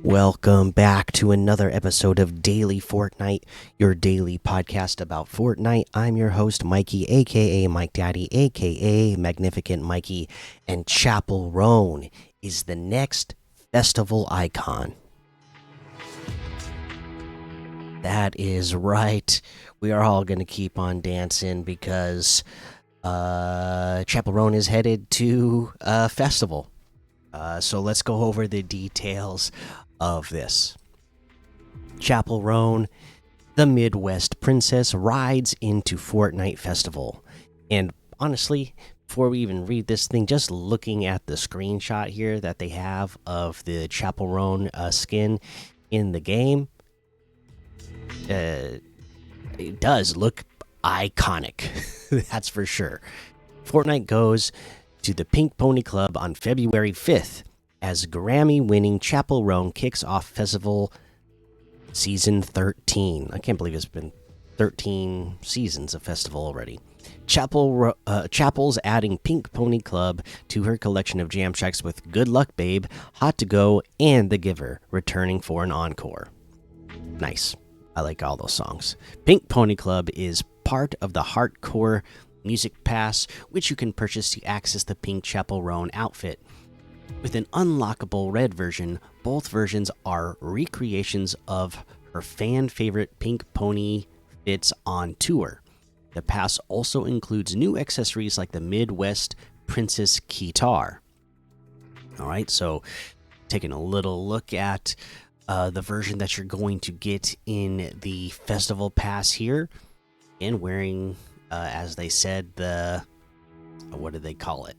Welcome back to another episode of Daily Fortnite, your daily podcast about Fortnite. I'm your host, Mikey, aka Mike Daddy, aka Magnificent Mikey, and Chappell Roan is the next festival icon. That is right. We are all going to keep on dancing because Chappell Roan is headed to a festival. So let's go over the details of this. Chappell Roan, the Midwest princess, rides into Fortnite Festival. And honestly, before we even read this thing, just looking at the screenshot here that they have of the Chappell Roan skin in the game, it does look iconic. That's for sure. Fortnite goes to the Pink Pony Club on February 5th as Grammy-winning Chappell Roan kicks off festival season 13. I can't believe it's been 13 seasons of festival already. Chappell's adding Pink Pony Club to her collection of jam tracks with Good Luck Babe, Hot to Go, and The Giver returning for an encore. Nice. I like all those songs. Pink Pony Club is part of the Hardcore Music Pass, which you can purchase to access the Pink Chappell Roan outfit. With an unlockable red version, both versions are recreations of her fan favorite Pink Pony fits on tour. The pass also includes new accessories like the Midwest Princess Guitar. Alright, so taking a little look at the version that you're going to get in the festival pass here, and wearing, as they said, the what did they call it?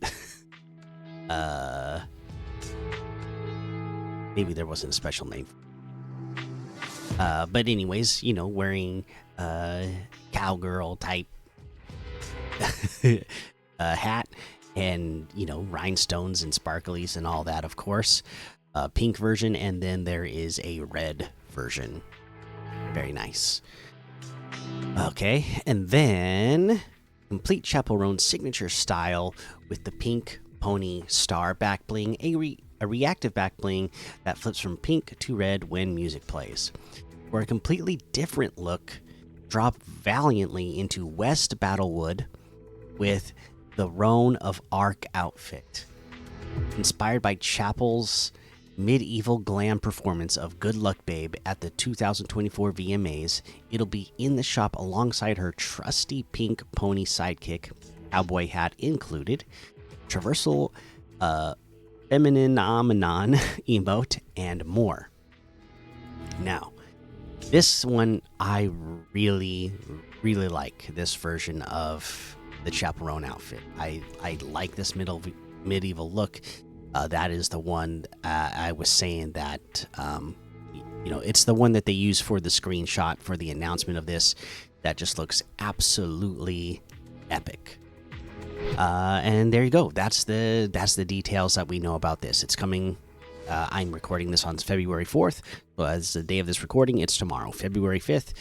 Maybe there wasn't a special name. But anyways, you know, wearing cowgirl type hat, and you know, rhinestones and sparklies and all that, of course. Pink version, and then there is a red version. Very nice. Okay, and then complete Chappell Roan's signature style with the Pink Pony Star back bling, a reactive back bling that flips from pink to red when music plays. For a completely different look, drop valiantly into West Battlewood with the Roan of Arc outfit. Inspired by Chappell's medieval glam performance of Good Luck Babe at the 2024 VMAs, it'll be in the shop alongside her trusty pink pony sidekick, cowboy hat included, traversal feminine emote, and more. Now, this one I really like, this version of the Chappell Roan outfit. I like this medieval look. That is the one I was saying that you know, it's the one that they use for the screenshot for the announcement of this. That just looks absolutely epic. And there you go. That's the details that we know about this. It's coming. I'm recording this on February 4th. Well, as the day of this recording, it's tomorrow, February 5th.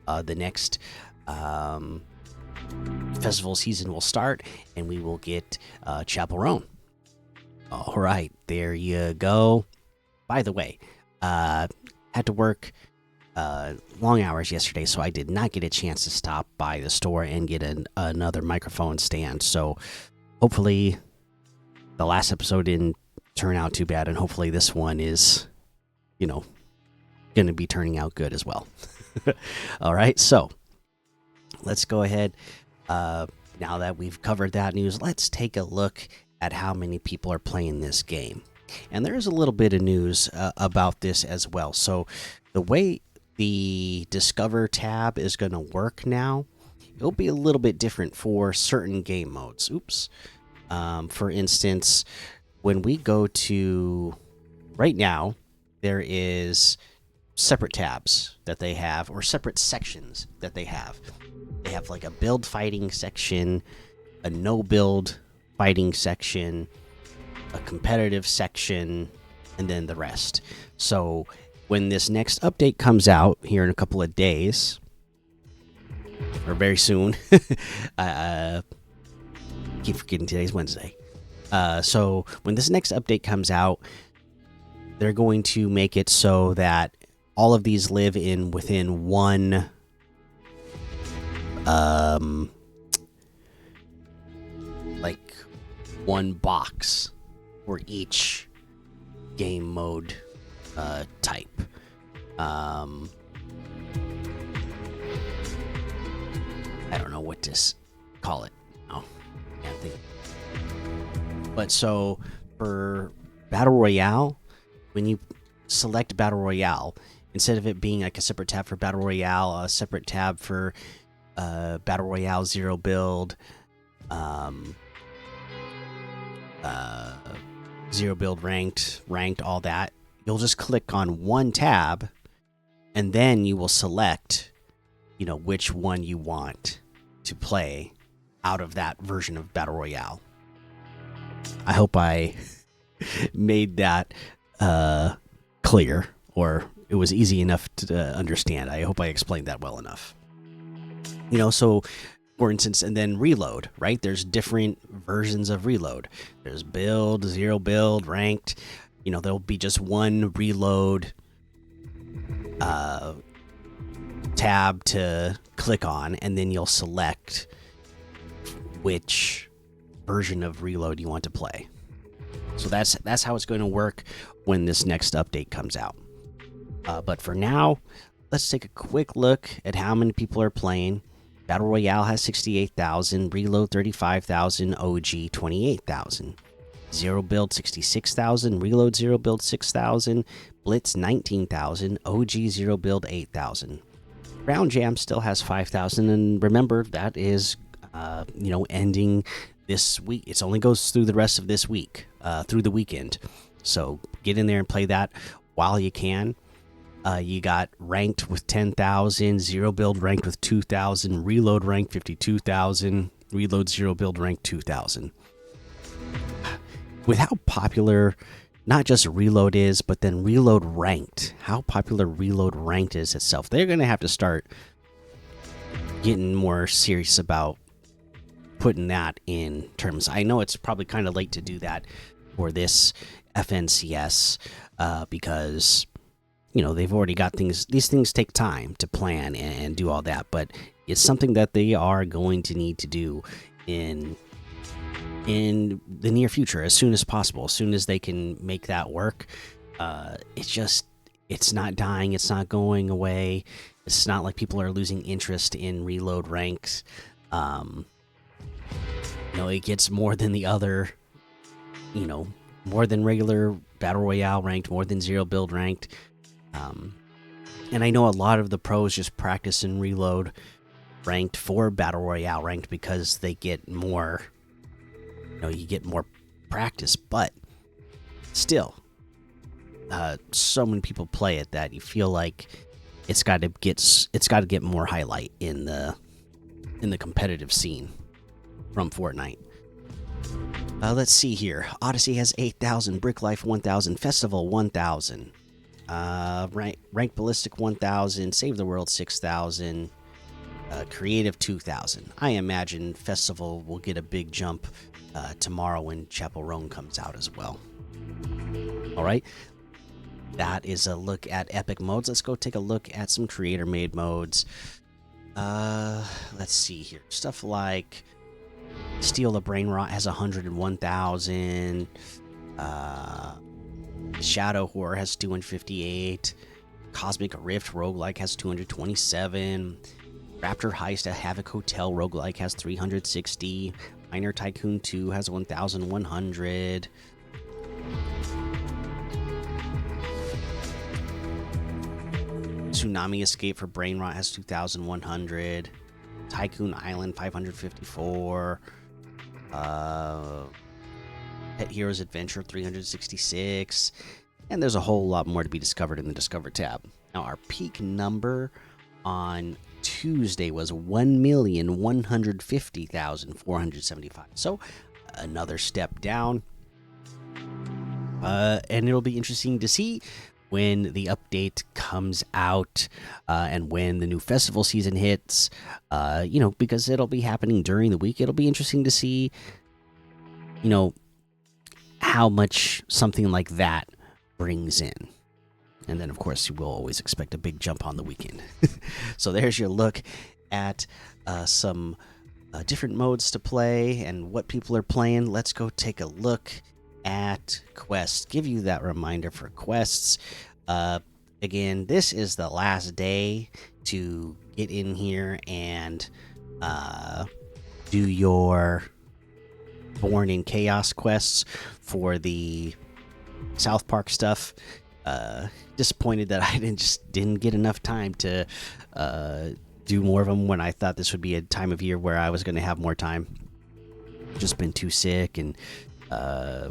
The next festival season will start, and we will get Chappell Roan. All right, there you go. By the way, had to work long hours yesterday, so I did not get a chance to stop by the store and get another microphone stand. So hopefully the last episode didn't turn out too bad, and hopefully this one is, you know, going to be turning out good as well. All right, so let's go ahead. Now that we've covered that news, let's take a look at how many people are playing this game. And there's a little bit of news about this as well. So the way the Discover tab is going to work now, it'll be a little bit different for certain game modes. Oops. For instance, when we go to right now, there is separate tabs that they have, or separate sections that they have. They have like a build fighting section, a no build fighting section, a competitive section, and then the rest. So when this next update comes out here in a couple of days, or very soon, keep forgetting today's Wednesday. So when this next update comes out, they're going to make it so that all of these live in within um like one box for each game mode type. I don't know what to call it. No, can't think. But so for Battle Royale, when you select Battle Royale, instead of it being like a separate tab for Battle Royale, a separate tab for Battle Royale Zero Build, Zero Build ranked, all that, you'll just click on one tab, and then you will select, which one you want to play out of that version of Battle Royale. I hope I made that clear, or it was easy enough to understand. I hope I explained that well enough. So for instance, and then reload, right? There's different versions of reload. There's build, zero build, ranked. There'll be just one reload tab to click on, and then you'll select which version of reload you want to play. So that's how it's going to work when this next update comes out. But for now, let's take a quick look at how many people are playing. Battle Royale has 68,000, Reload 35,000, OG 28,000. Zero Build 66,000, Reload Zero Build 6,000, Blitz 19,000, OG Zero Build 8,000. Ground Jam still has 5,000, and remember that is, ending this week. It only goes through the rest of this week, through the weekend. So get in there and play that while you can. You got ranked with 10,000, Zero Build ranked with 2,000, Reload ranked 52,000, Reload Zero Build ranked 2,000. With how popular not just Reload is, but then Reload ranked, how popular Reload ranked is itself, they're going to have to start getting more serious about putting that in terms. I know it's probably kind of late to do that for this FNCS because they've already got things. These things take time to plan and do all that, but it's something that they are going to need to do in the near future, as soon as possible, as soon as they can make that work. It's not dying, it's not going away. It's not like people are losing interest in Reload ranks. It gets more than the other, more than regular Battle Royale ranked, more than Zero Build ranked. And I know a lot of the pros just practice and Reload ranked for Battle Royale ranked because they get more, you get more practice, but still, so many people play it that you feel like it's got to get more highlight in the competitive scene from Fortnite. Let's see here. Odyssey has 8,000, Brick Life 1,000, Festival 1,000. Rank Ballistic 1,000, Save the World 6,000, Creative 2,000. I imagine Festival will get a big jump tomorrow when Chappell Roan comes out as well. All right, that is a look at epic modes. Let's go take a look at some creator-made modes. Let's see here. Stuff like Steal the Brain Rot has 101,000. Shadow Horror has 258. Cosmic Rift Roguelike has 227. Raptor Heist at Havoc Hotel Roguelike has 360. Miner Tycoon 2 has 1,100. Tsunami Escape for Brain Rot has 2,100. Tycoon Island 554. Pet Heroes Adventure 366. And there's a whole lot more to be discovered in the Discover tab. Now, our peak number on Tuesday was 1,150,475. So, another step down. And it'll be interesting to see when the update comes out and when the new festival season hits, because it'll be happening during the week. It'll be interesting to see, how much something like that brings in. And then, of course, you will always expect a big jump on the weekend. So there's your look at some different modes to play and what people are playing. Let's go take a look at quests. Give you that reminder for quests. Again, this is the last day to get in here and do your Born in Chaos quests for the South Park stuff. Disappointed that I didn't get enough time to do more of them when I thought this would be a time of year where I was going to have more time. Just been too sick, and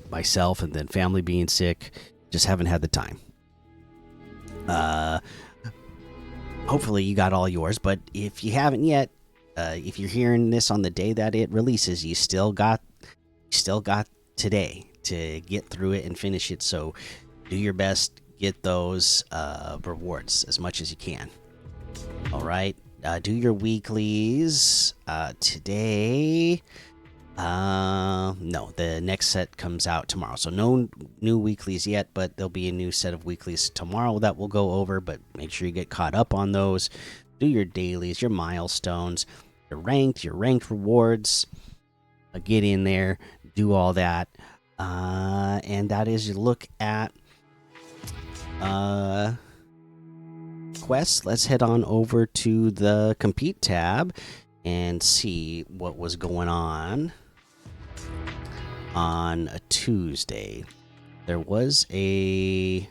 myself and then family being sick, just haven't had the time. Hopefully you got all yours, but if you haven't yet, if you're hearing this on the day that it releases, you still got today to get through it and finish it. So do your best, get those rewards as much as you can. All right, do your weeklies today. No, the next set comes out tomorrow, so no new weeklies yet, but there'll be a new set of weeklies tomorrow that we'll go over. But make sure you get caught up on those. Do your dailies, your milestones, your ranked rewards. Get in there, do all that, and that is your look at quests. Let's head on over to the compete tab and see what was going on a Tuesday. There was another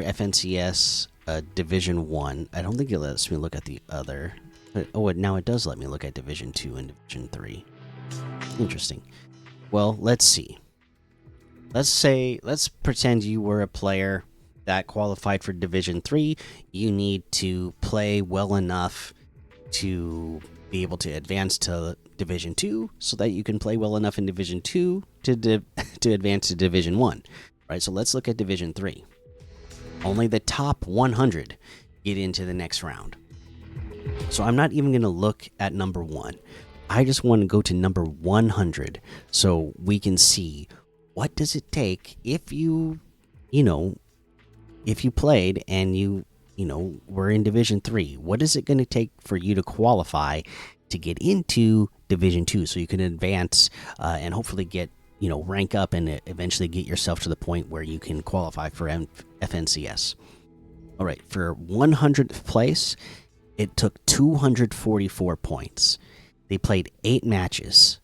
FNCS Division 1. I don't think it lets me look at the other. Oh, now it does let me look at Division 2 and Division 3. Interesting. Well, let's see. Let's pretend you were a player that qualified for Division 3. You need to play well enough to be able to advance to Division 2 so that you can play well enough in Division 2 to advance to Division 1. Right, so let's look at Division 3. Only the top 100 get into the next round. So I'm not even going to look at number 1. I just want to go to number 100 so we can see what does it take if you played and you were in Division 3. What is it going to take for you to qualify to get into Division 2 so you can advance and hopefully get, rank up and eventually get yourself to the point where you can qualify for FNCS. All right, for 100th place, it took 244 points. They played 8 matches.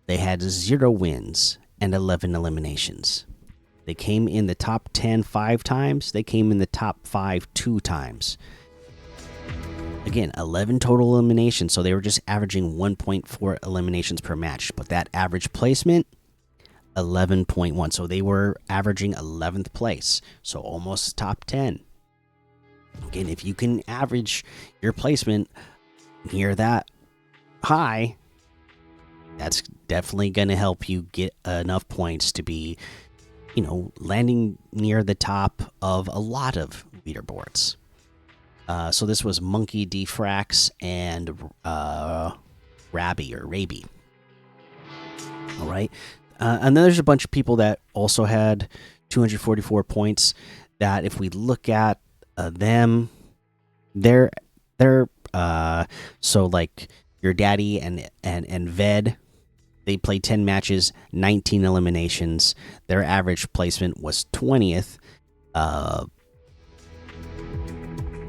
They had 0 wins and 11 eliminations. They came in the top 10 5 times. They came in the top 5 2 times. Again, 11 total eliminations, so they were just averaging 1.4 eliminations per match. But that average placement, 11.1. So they were averaging 11th place, so almost top 10. Again, if you can average your placement near that high, that's definitely going to help you get enough points to be, landing near the top of a lot of leaderboards. So this was Monkey Defrax and Raby. All right. And then there's a bunch of people that also had 244 points that if we look at them, they're so like your daddy and Ved, they played 10 matches, 19 eliminations. Their average placement was 20th.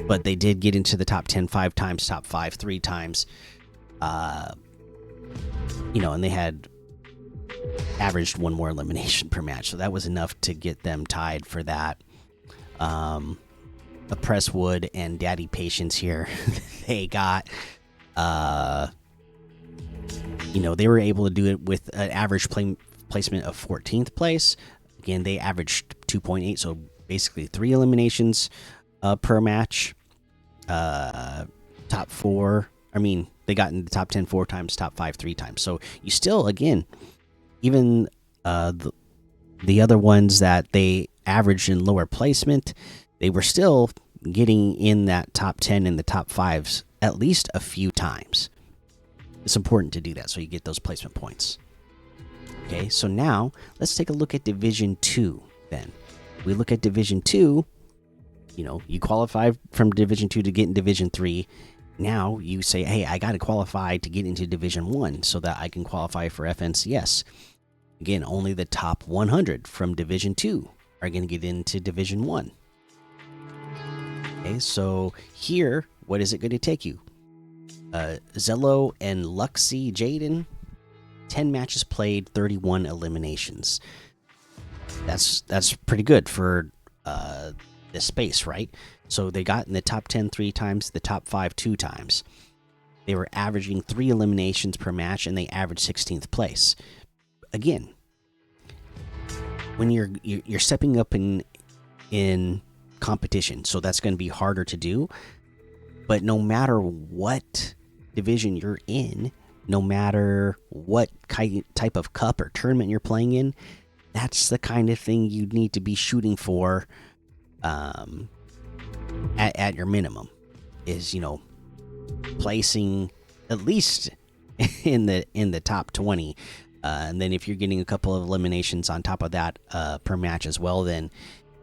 But they did get into the top 10 5 times, top 5 3 times. And they had averaged 1 more elimination per match. So that was enough to get them tied for that. Presswood and Daddy Patience here, they got, they were able to do it with an average placement of 14th place. Again, they averaged 2.8, so basically 3 eliminations per match. Top 4, they got in the top 10 4 times, top 5 3 times. So you still, again, even the other ones that they averaged in lower placement, they were still getting in that top 10 and the top 5s at least a few times. It's important to do that so you get those placement points. Okay, so now let's take a look at Division 2 then. We look at Division 2, you qualify from Division 2 to get in Division 3. Now you say, hey, I got to qualify to get into Division 1 so that I can qualify for FNCS. Again, only the top 100 from Division 2 are going to get into Division 1. Okay, so here, what is it going to take you? Zello and Luxy Jaden, 10 matches played, 31 eliminations. That's pretty good for this space, right? So they got in the top 10 3 times, the top 5 2 times. They were averaging 3 eliminations per match, and they averaged 16th place. Again, when you're stepping up in competition, so that's going to be harder to do. But no matter what division you're in, no matter what type of cup or tournament you're playing in, that's the kind of thing you need to be shooting for at your minimum, is placing at least in the top 20, and then if you're getting a couple of eliminations on top of that per match as well, then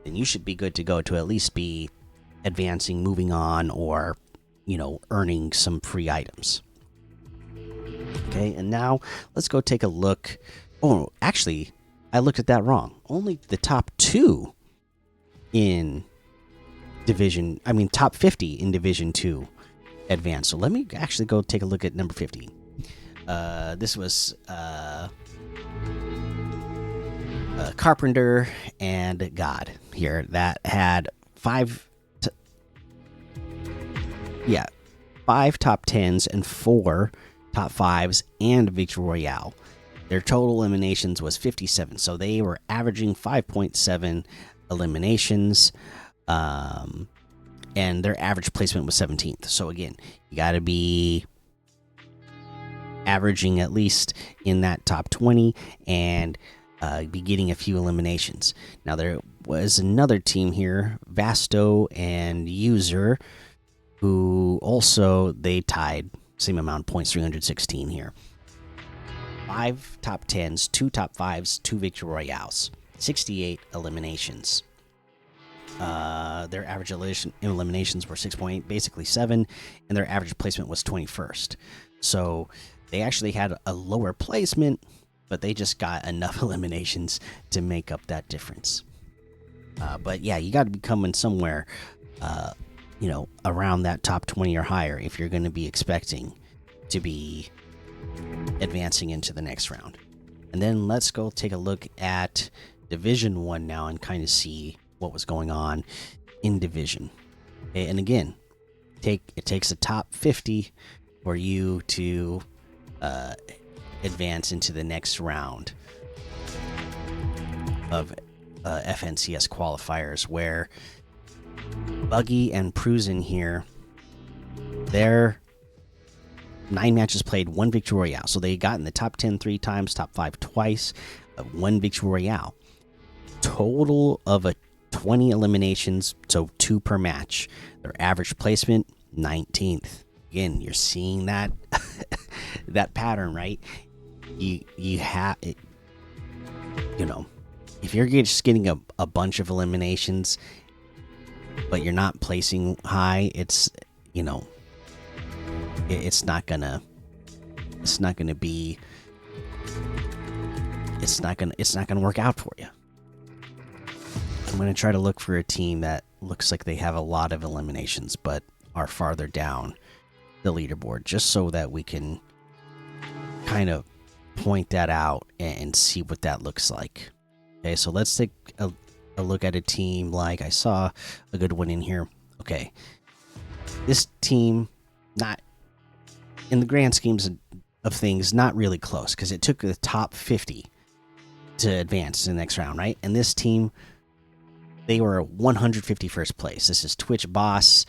you should be good to go to at least be advancing, moving on, or earning some free items. Okay, and now let's go take a look. Oh, actually, I looked at that wrong. Only the top 2 in top 50 in Division 2 advance. So let me actually go take a look at number 50. This was Carpenter and God here that had 5 top 10s and 4 top 5s and Victory Royale. Their total eliminations was 57, so they were averaging 5.7 eliminations, and their average placement was 17th. So again, you got to be averaging at least in that top 20 and be getting a few eliminations. Now there was another team here, Vasto and User, who also they tied same amount of points, 316 here. 5 top 10s, 2 top 5s, 2 Victory Royales, 68 eliminations. Their average eliminations were 6.8, basically 7, and their average placement was 21st. So they actually had a lower placement, but they just got enough eliminations to make up that difference. But yeah, you got to be coming somewhere, around that top 20 or higher if you're going to be expecting to be advancing into the next round. And then let's go take a look at Division 1 now and kind of see what was going on in Division. Okay, and again, it takes a top 50 for you to advance into the next round of FNCS qualifiers, where Buggy and Prusen here, they're 9 matches played, 1 Victory Royale. So they got in the top 10 3 times, top 5 twice, 1 Victory Royale. Total of 20 eliminations, so 2 per match. Their average placement, 19th. Again, you're seeing that that pattern, right? You have it, if you're just getting a bunch of eliminations, but you're not placing high, it's it's not gonna work out for you. I'm gonna try to look for a team that looks like they have a lot of eliminations but are farther down the leaderboard, just so that we can kind of point that out and see what that looks like. Okay, so let's take a look at a team. Like, I saw a good one in here. Okay, this team, not in the grand schemes of things, not really close, because it took the top 50 to advance to the next round, right? And this team, they were 151st place. This is Twitch Boss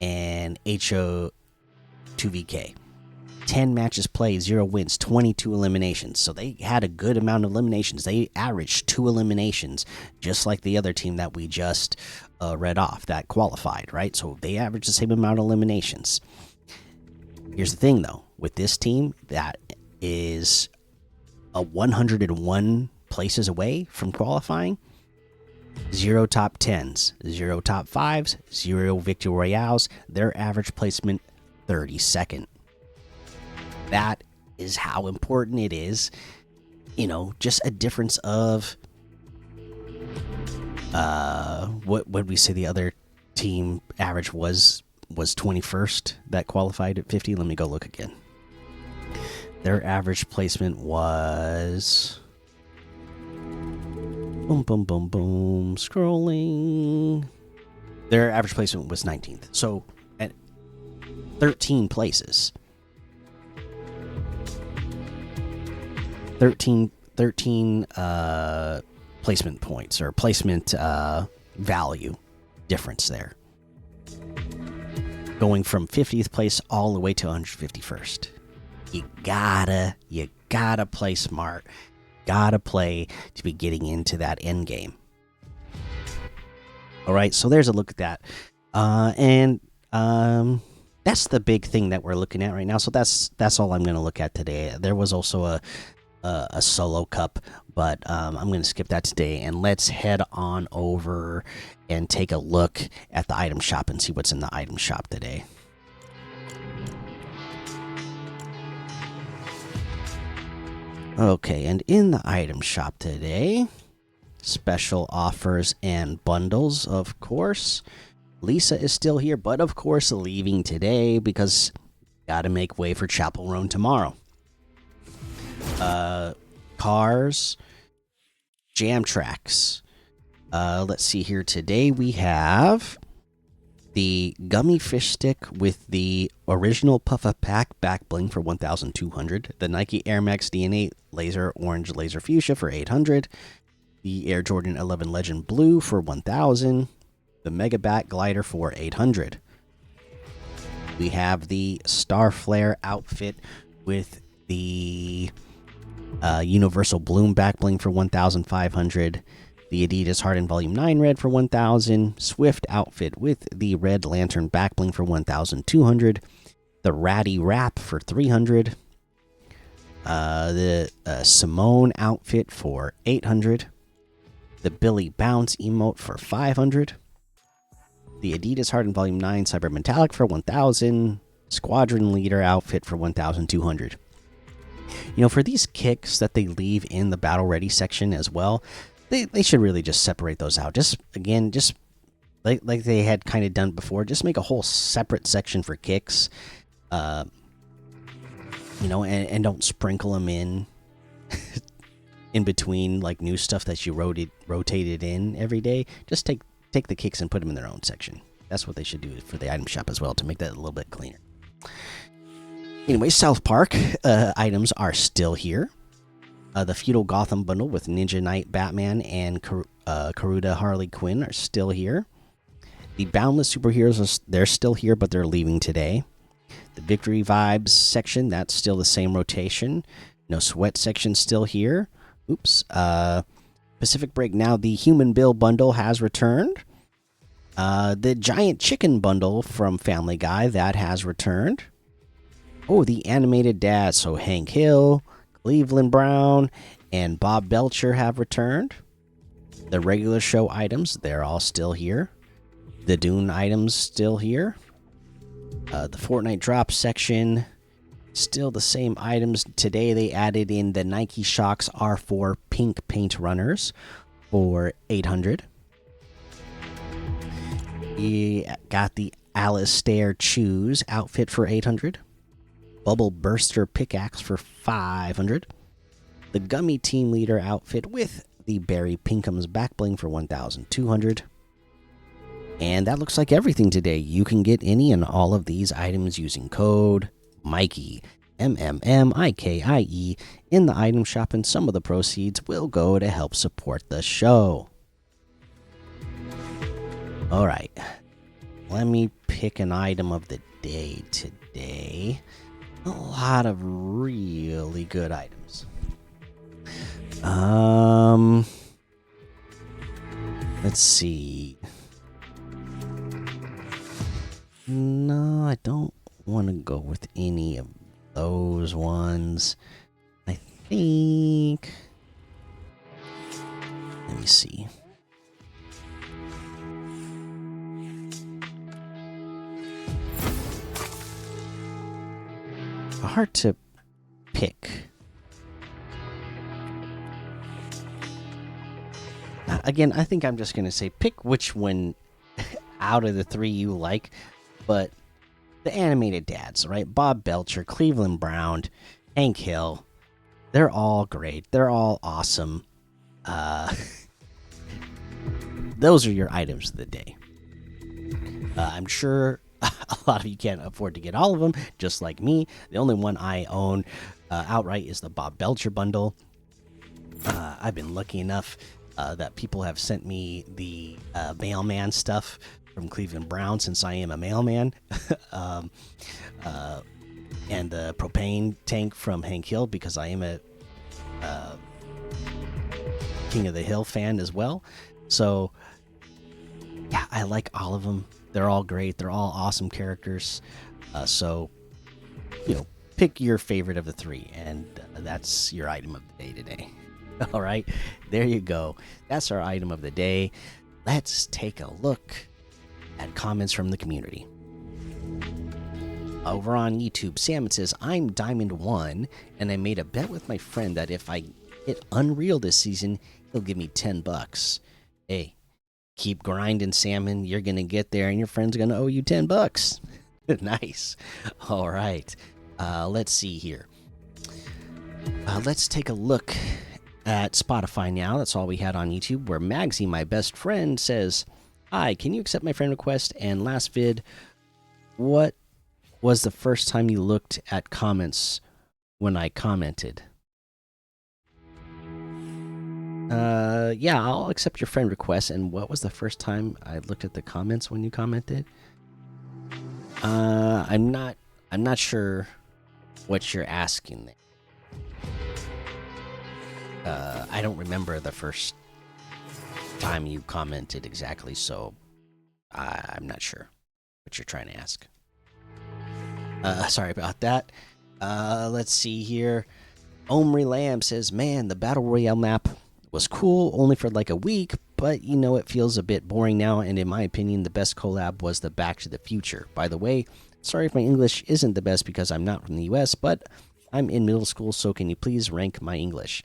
and HO2VK. 10 matches played, 0 wins, 22 eliminations. So they had a good amount of eliminations. They averaged 2 eliminations, just like the other team that we just read off that qualified, right? So they averaged the same amount of eliminations. Here's the thing, though. With this team, that is 101 places away from qualifying. 0 top 10s, 0 top 5s, 0 victory royales. Their average placement 32nd. That is how important it is. Just a difference of what would we say the other team average was 21st that qualified at 50. Let me go look again. Their average placement was boom boom boom boom scrolling. Their average placement was 19th. So at 13 places. 13 placement points or placement value difference there. Going from 50th place all the way to 151st. You gotta play smart. Gotta play to be getting into that end game. All right, so there's a look at that. And that's the big thing that we're looking at right now. So that's all I'm going to look at today. There was also a solo cup, but I'm going to skip that today, and let's head on over and take a look at the item shop and see what's in the item shop today. Okay, and in the item shop today, special offers and bundles, of course. Lisa is still here, but of course leaving today because gotta make way for Chappell Roan tomorrow. Cars, jam tracks. Let's see here. Today we have the gummy fish stick with the original Puffa Pack back bling for 1,200. The Nike Air Max DNA laser orange laser fuchsia for 800. The Air Jordan 11 Legend blue for 1,000. The Mega Bat glider for 800. We have the Star Flare outfit with the Universal Bloom back bling for 1,500. The Adidas Harden Volume 9 red for 1,000. Swift outfit with the Red Lantern back bling for 1,200. The Ratty Wrap for 300. The Simone outfit for 800. The Billy Bounce emote for 500. The Adidas Harden Volume 9 Cyber Metallic for 1,000. Squadron Leader outfit for 1,200. For these kicks that they leave in the Battle Ready section as well, they should really just separate those out. Just like they had kind of done before, just make a whole separate section for kicks. And don't sprinkle them in between like new stuff that you rotated in every day. Just take the kicks and put them in their own section. That's what they should do for the item shop as well, to make that a little bit cleaner. Anyway, South Park items are still here. The Feudal Gotham bundle with Ninja Knight, Batman, and Karuda Harley Quinn are still here. The Boundless Superheroes, they're still here, but they're leaving today. The Victory Vibes section, that's still the same rotation. No Sweat section still here. Oops. Pacific Break now, the Human Bill bundle has returned. The Giant Chicken bundle from Family Guy, that has returned. Oh, the Animated Dad, so Hank Hill, Cleveland Brown, and Bob Belcher have returned. The regular show items, they're all still here. The Dune items still here. The Fortnite drop section, still the same items. Today they added in the Nike Shox R4 pink paint runners for 800. You got the Alistair Chews outfit for 800. Bubble Burster pickaxe for 500. The Gummy Team Leader outfit with the Barry Pinkham's back bling for 1,200. And that looks like everything today. You can get any and all of these items using code Mikey, MMMIKIE, in the item shop, and some of the proceeds will go to help support the show. All right, let me pick an item of the day today. A lot of really good items. Let's see. No, I don't want to go with any of those ones. I think. Let me see. Hard to pick. Again, I think I'm just going to say pick which one out of the three you like, but the animated dads, right? Bob Belcher, Cleveland Brown, Hank Hill, they're all great. They're all awesome. Those are your items of the day. I'm sure a lot of you can't afford to get all of them, just like me. The only one I own outright is the Bob Belcher bundle. I've been lucky enough that people have sent me the mailman stuff from Cleveland Brown, since I am a mailman, and the propane tank from Hank Hill, because I am a King of the Hill fan as well. So yeah, I like all of them. They're all great. They're all awesome characters. So, pick your favorite of the three, and that's your item of the day today. All right, there you go. That's our item of the day. Let's take a look at comments from the community. Over on YouTube, Salmon says, I'm Diamond 1, and I made a bet with my friend that if I hit Unreal this season, he'll give me $10. Hey, keep grinding, Salmon. You're going to get there, and your friend's going to owe you $10. Nice. All right. Let's see here. Let's take a look at Spotify now. That's all we had on YouTube, where Magsy, my best friend, says, hi, can you accept my friend request? And last vid, what was the first time you looked at comments when I commented? Yeah, I'll accept your friend request. And what was the first time I looked at the comments when you commented? I'm not sure what you're asking there. I don't remember the first time you commented exactly, so I'm not sure what you're trying to ask. Sorry about that. Let's see here. Omri Lamb says, man, the Battle Royale map was cool only for like a week, but it feels a bit boring now, and in my opinion, the best collab was the Back to the Future. By the way, sorry if my English isn't the best because I'm not from the US, but I'm in middle school, so can you please rank my English?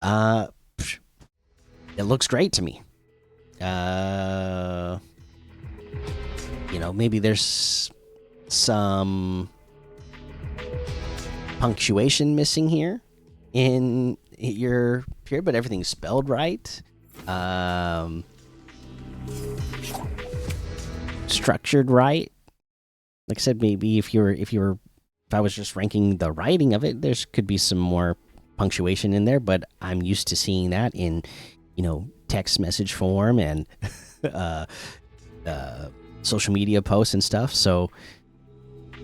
It looks great to me. Maybe there's some punctuation missing here in your period, but everything's spelled right. Structured right. Like I said, maybe if I was just ranking the writing of it, there could be some more punctuation in there, but I'm used to seeing that in text message form and social media posts and stuff. So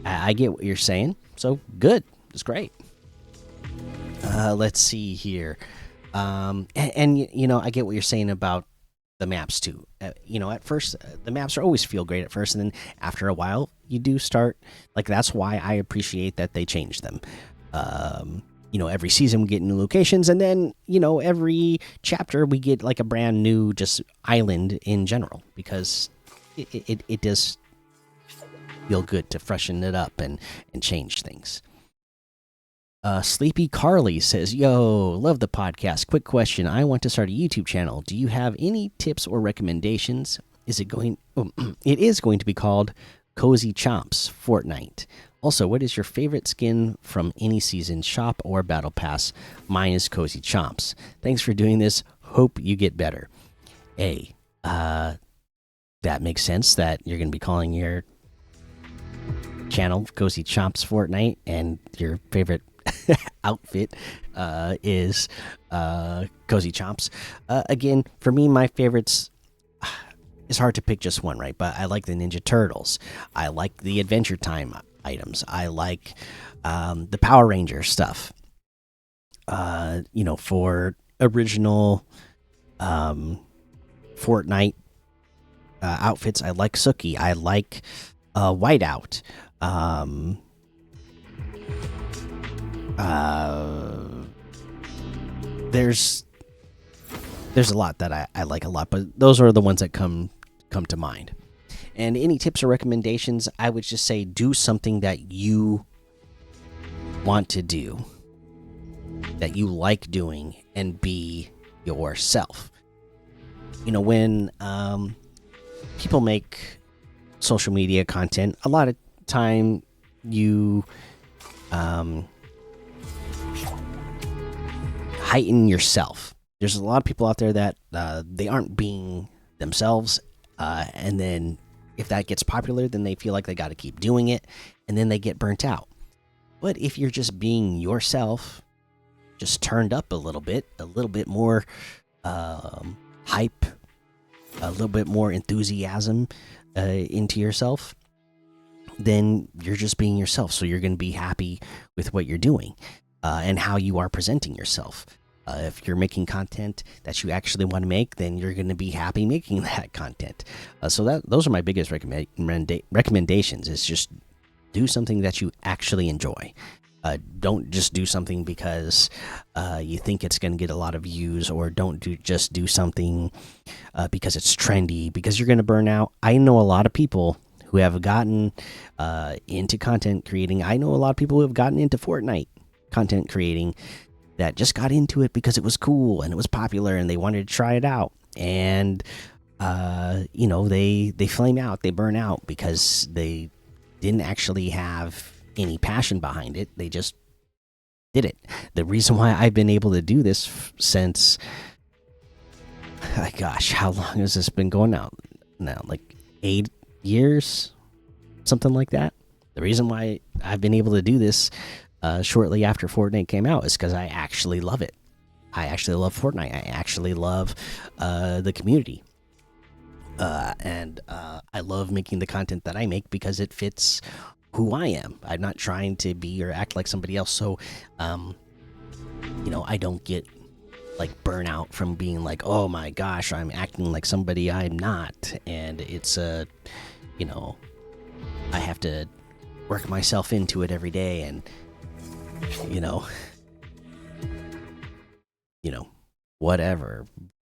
I get what you're saying. So good. It's great. Let's see here. And I get what you're saying about the maps too. At first, the maps always feel great at first, and then after a while, you do start that's why I appreciate that they change them. Every season we get new locations, and then every chapter we get a brand new just island in general, because it does feel good to freshen it up and change things. Sleepy Carly says, yo, love the podcast. Quick question. I want to start a YouTube channel. Do you have any tips or recommendations? It is going to be called Cozy Chomps Fortnite. Also, what is your favorite skin from any season, shop or battle pass? Mine is Cozy Chomps. Thanks for doing this. Hope you get better. Hey, that makes sense that you're going to be calling your channel Cozy Chomps Fortnite, and your favorite outfit is Cozy Chomps. Again, for me, my favorites, it's hard to pick just one, right? But I like the Ninja Turtles. I like the Adventure Time items. I like the Power Ranger stuff. For original Fortnite outfits, I like Suki. I like Whiteout. there's a lot that I like a lot, but those are the ones that come to mind. And any tips or recommendations, I would just say do something that you want to do, that you like doing, and be yourself. When people make social media content, a lot of time you heighten yourself. There's a lot of people out there that they aren't being themselves, and then if that gets popular, then they feel like they got to keep doing it, and then they get burnt out. But if you're just being yourself, just turned up a little bit more hype, a little bit more enthusiasm into yourself, then you're just being yourself. So you're going to be happy with what you're doing and how you are presenting yourself. If you're making content that you actually want to make, then you're going to be happy making that content. So those are my biggest recommendations. Is just do something that you actually enjoy. Don't just do something because you think it's going to get a lot of views, or don't just do something because it's trendy, because you're going to burn out. I know a lot of people who have gotten into content creating. I know a lot of people who have gotten into Fortnite content creating that just got into it because it was cool and it was popular and they wanted to try it out. And, they flame out, they burn out because they didn't actually have any passion behind it. They just did it. The reason why I've been able to do this since, gosh, how long has this been going out now? Like 8 years, something like that. The reason why I've been able to do this shortly after Fortnite came out is because I actually love it. I actually love Fortnite. I actually love the community. And I love making the content that I make because it fits who I am. I'm not trying to be or act like somebody else. So, I don't get like burnout from being like, oh my gosh, I'm acting like somebody I'm not. And it's I have to work myself into it every day, and whatever,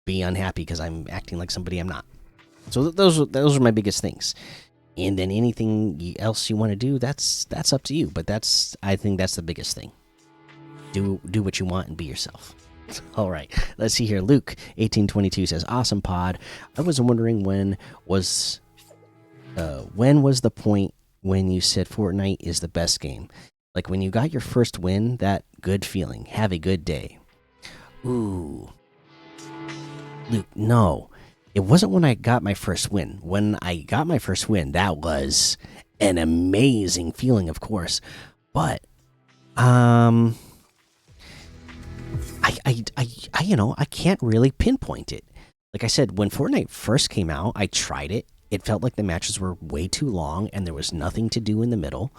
be unhappy because I'm acting like somebody I'm not. So those are my biggest things. And then anything else you want to do, that's up to you. But I think that's the biggest thing. Do what you want and be yourself. All right, let's see here. Luke 1822 says, "Awesome pod. I was wondering when was the point when you said Fortnite is the best game? Like when you got your first win, that good feeling. Have a good day." Ooh, Luke, no. It wasn't when I got my first win. When I got my first win, that was an amazing feeling, of course. But I can't really pinpoint it. Like I said, when Fortnite first came out, I tried it. It felt like the matches were way too long and there was nothing to do in the middle.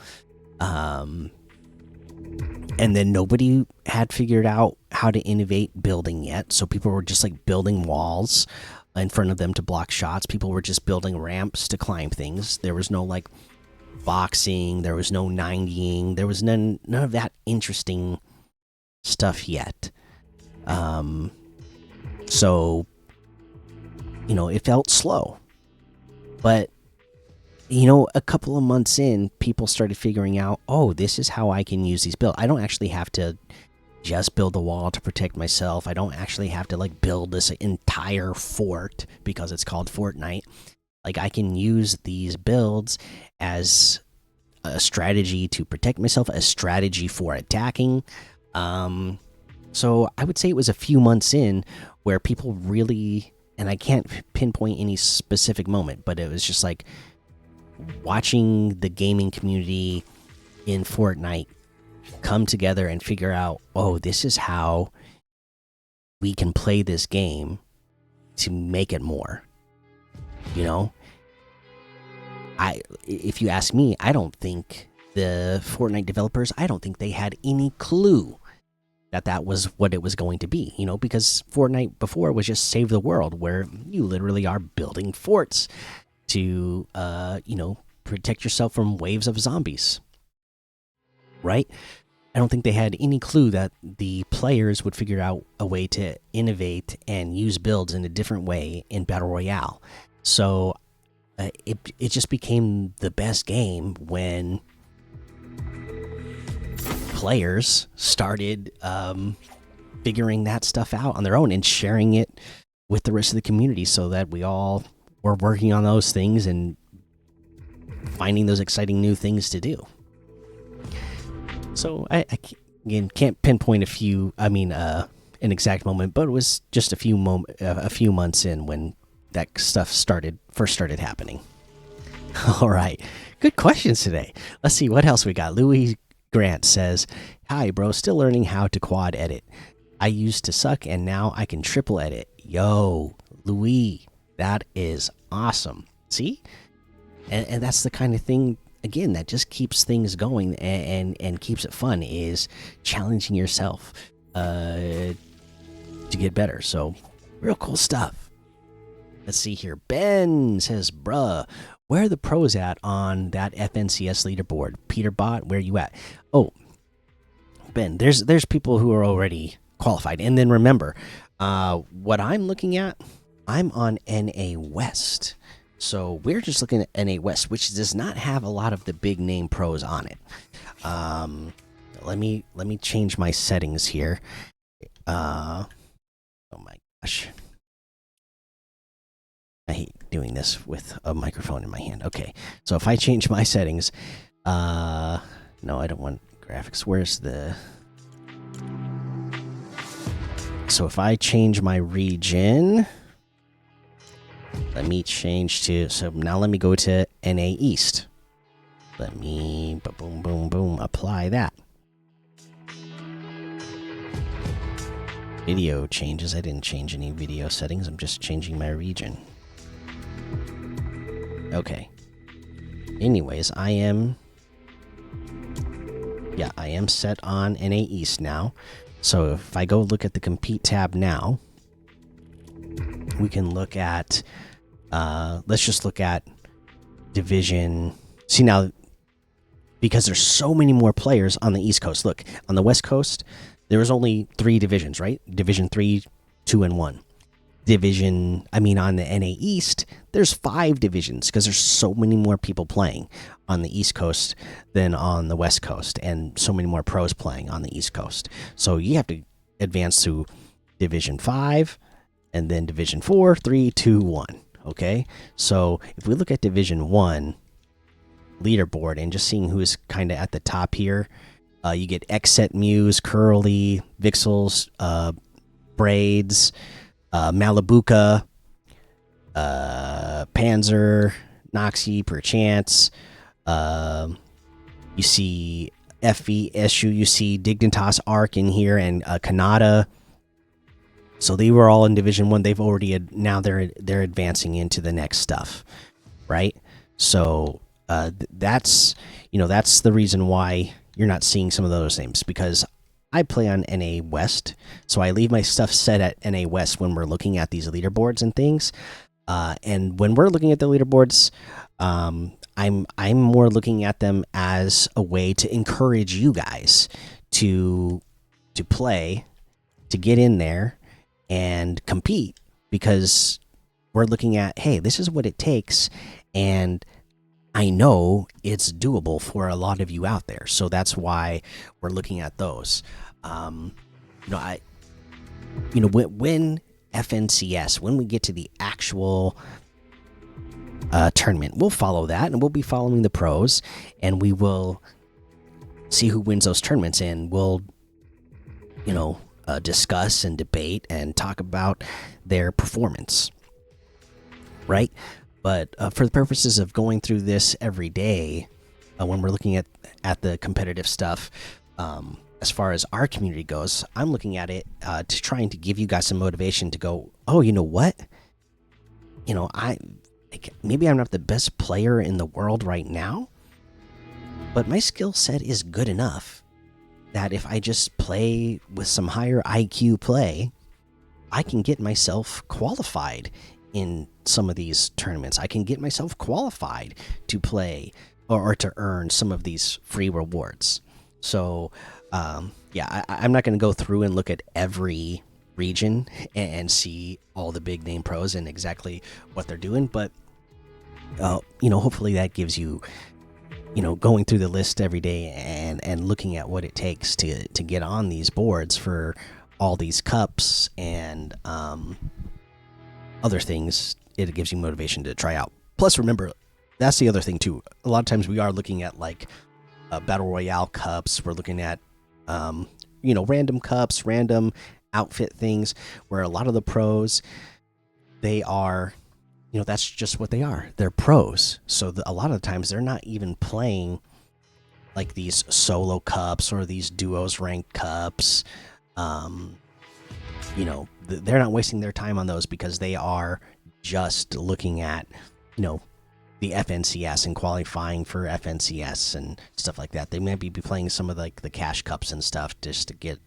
And then nobody had figured out how to innovate building yet. So people were just like building walls in front of them to block shots. People were just building ramps to climb things. There was no like boxing. There was no 90ing. There was none of that interesting stuff yet. So it felt slow. But a couple of months in, people started figuring out, oh, this is how I can use these builds. I don't actually have to just build a wall to protect myself. I don't actually have to like build this entire fort because it's called Fortnite. Like I can use these builds as a strategy to protect myself, a strategy for attacking. So I would say it was a few months in where people really, and I can't pinpoint any specific moment, but it was just like watching the gaming community in Fortnite come together and figure out, oh, this is how we can play this game to make it more. If you ask me, I don't think the Fortnite developers, I don't think they had any clue that was what it was going to be, because Fortnite before was just save the world, where you literally are building forts to protect yourself from waves of zombies, right? I don't think they had any clue that the players would figure out a way to innovate and use builds in a different way in Battle Royale. So it just became the best game when players started figuring that stuff out on their own and sharing it with the rest of the community, so that we all were working on those things and finding those exciting new things to do. So again, can't pinpoint an exact moment, but it was just a few months in when that stuff first started happening. All right, good questions today. Let's see what else we got. Louis Grant says, "Hi, bro. Still learning how to quad edit. I used to suck, and now I can triple edit." Yo, Louis, that is awesome. See, and that's the kind of thing, again, that just keeps things going and keeps it fun, is challenging yourself to get better. So real cool stuff. Let's see here. Ben says, "Bruh, where are the pros at on that FNCS leaderboard? Peterbot, where you at?" Oh, Ben, there's people who are already qualified. And then remember, what I'm looking at, I'm on NA West. So we're just looking at NA West, which does not have a lot of the big name pros on it. Let me change my settings here. Oh my gosh, I hate doing this with a microphone in my hand. Okay, so if I change my settings, no, I don't want graphics. Where's the? So if I change my region. Let me change to, so now let me go to NA East. Let me boom, boom, boom, apply that. Video changes. I didn't change any video settings. I'm just changing my region. Okay. Anyways, I am set on NA East now. So if I go look at the compete tab now, we can look at, let's just look at division. See now, because there's so many more players on the East Coast. Look, on the West Coast, there was only 3 divisions, right? Division 3, 2, and 1. On the NA East, there's 5 divisions because there's so many more people playing on the East Coast than on the West Coast, and so many more pros playing on the East Coast. So you have to advance to Division 5, and then Division 4, 3, 2, 1. Okay, so if we look at Division 1 leaderboard and just seeing who's kind of at the top here, you get Xset Muse, Curly, Vixels, Braids, Malabuka, Panzer, Noxie, Perchance. You see FE, SU, you see Dignitas Arc in here, and Kanata. So they were all in Division 1. They've already now they're advancing into the next stuff, right? So that's the reason why you're not seeing some of those names, because I play on NA West, so I leave my stuff set at NA West when we're looking at these leaderboards and things. And when we're looking at the leaderboards, I'm more looking at them as a way to encourage you guys to play, to get in there and compete, because we're looking at, hey, this is what it takes, and I know it's doable for a lot of you out there. So that's why we're looking at those. When FNCS, when we get to the actual tournament, we'll follow that, and we'll be following the pros, and we will see who wins those tournaments, and we'll discuss and debate and talk about their performance, right? But for the purposes of going through this every day, when we're looking at the competitive stuff, as far as our community goes, I'm looking at it to trying to give you guys some motivation to go, oh, you know what? Maybe I'm not the best player in the world right now, but my skill set is good enough that if I just play with some higher IQ play, I can get myself qualified in some of these tournaments. I can get myself qualified to play or to earn some of these free rewards. So, yeah, I'm not going to go through and look at every region and see all the big name pros and exactly what they're doing, but hopefully that gives you, going through the list every day and looking at what it takes to get on these boards for all these cups and other things. It gives you motivation to try out. Plus, remember, that's the other thing too. A lot of times we are looking at like battle royale cups. We're looking at random cups, random outfit things, where a lot of the pros, they are, that's just what they are. They're pros. So a lot of the times they're not even playing like these solo cups or these duos ranked cups. They're not wasting their time on those because they are just looking at, the FNCS and qualifying for FNCS and stuff like that. They may be playing some of like the cash cups and stuff just to get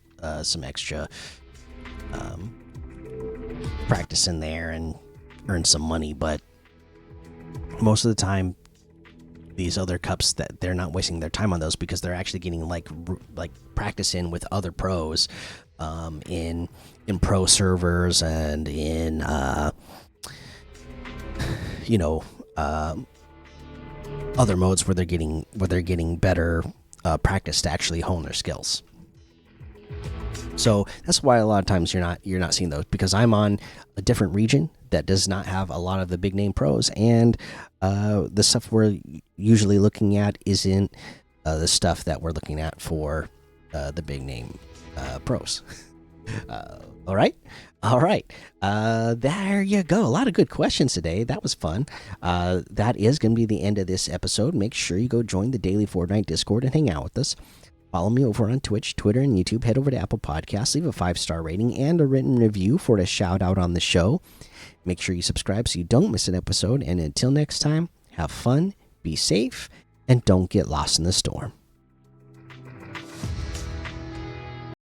some extra practice in there and earn some money. But most of the time, these other cups, that they're not wasting their time on those because they're actually getting like practice in with other pros in pro servers and in other modes where they're getting better practice to actually hone their skills. So that's why a lot of times you're not seeing those, because I'm on a different region that does not have a lot of the big name pros, and the stuff we're usually looking at isn't the stuff that we're looking at for the big name pros. All right. There you go. A lot of good questions today. That was fun. That is going to be the end of this episode. Make sure you go join the daily Fortnite Discord and hang out with us. Follow me over on Twitch, Twitter, and YouTube. Head over to Apple Podcasts. Leave a 5-star rating and a written review for a shout out on the show. Make sure you subscribe so you don't miss an episode. And until next time, have fun, be safe, and don't get lost in the storm.